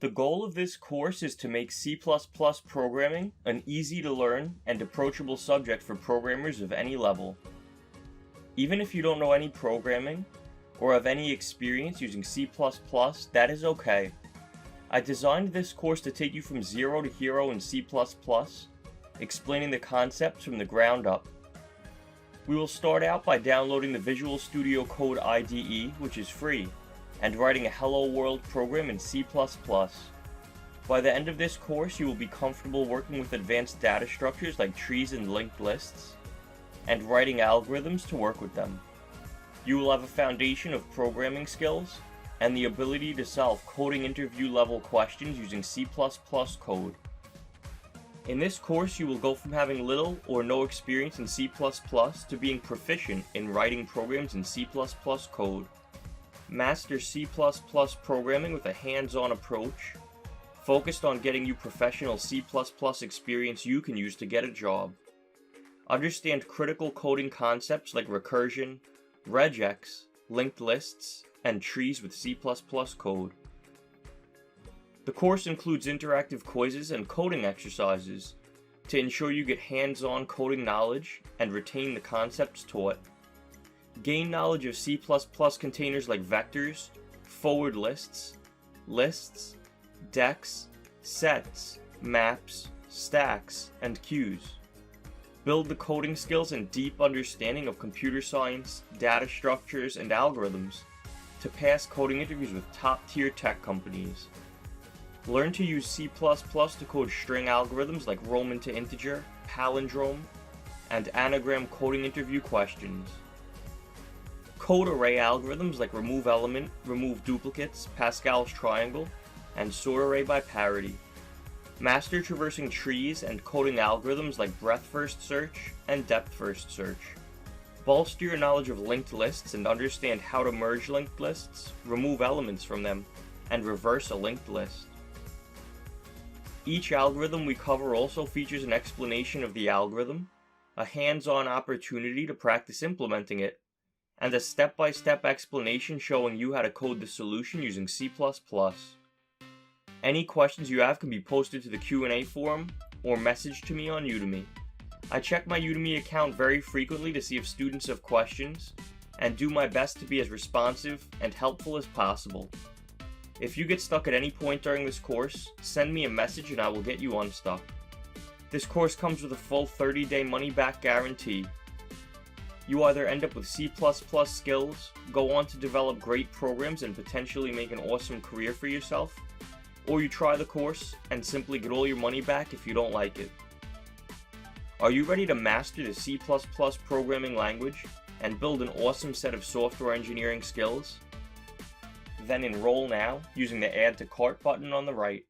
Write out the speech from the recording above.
The goal of this course is to make C++ programming an easy-to-learn and approachable subject for programmers of any level. Even if you don't know any programming, or have any experience using C++, that is okay. I designed this course to take you from zero to hero in C++, explaining the concepts from the ground up. We will start out by downloading the Visual Studio Code IDE, which is free, and writing a Hello World program in C++. By the end of this course, you will be comfortable working with advanced data structures like trees and linked lists, and writing algorithms to work with them. You will have a foundation of programming skills, and the ability to solve coding interview level questions using C++ code. In this course, you will go from having little or no experience in C++ to being proficient in writing programs in C++ code. Master C++ programming with a hands-on approach, focused on getting you professional C++ experience you can use to get a job. Understand critical coding concepts like recursion, regex, linked lists, and trees with C++ code. The course includes interactive quizzes and coding exercises to ensure you get hands-on coding knowledge and retain the concepts taught. Gain knowledge of C++ containers like vectors, forward lists, decks, sets, maps, stacks, and queues. Build the coding skills and deep understanding of computer science, data structures, and algorithms to pass coding interviews with top-tier tech companies. Learn to use C++ to code string algorithms like Roman to integer, palindrome, and anagram coding interview questions. Code array algorithms like remove element, remove duplicates, Pascal's triangle, and sort array by parity. Master traversing trees and coding algorithms like breadth-first search and depth-first search. Bolster your knowledge of linked lists and understand how to merge linked lists, remove elements from them, and reverse a linked list. Each algorithm we cover also features an explanation of the algorithm, a hands-on opportunity to practice implementing it, and a step-by-step explanation showing you how to code the solution using C++. Any questions you have can be posted to the Q&A forum or messaged to me on Udemy. I check my Udemy account very frequently to see if students have questions, and do my best to be as responsive and helpful as possible. If you get stuck at any point during this course, send me a message and I will get you unstuck. This course comes with a full 30-day money-back guarantee. You either end up with C++ skills, go on to develop great programs and potentially make an awesome career for yourself, or you try the course and simply get all your money back if you don't like it. Are you ready to master the C++ programming language and build an awesome set of software engineering skills? Then enroll now using the Add to Cart button on the right.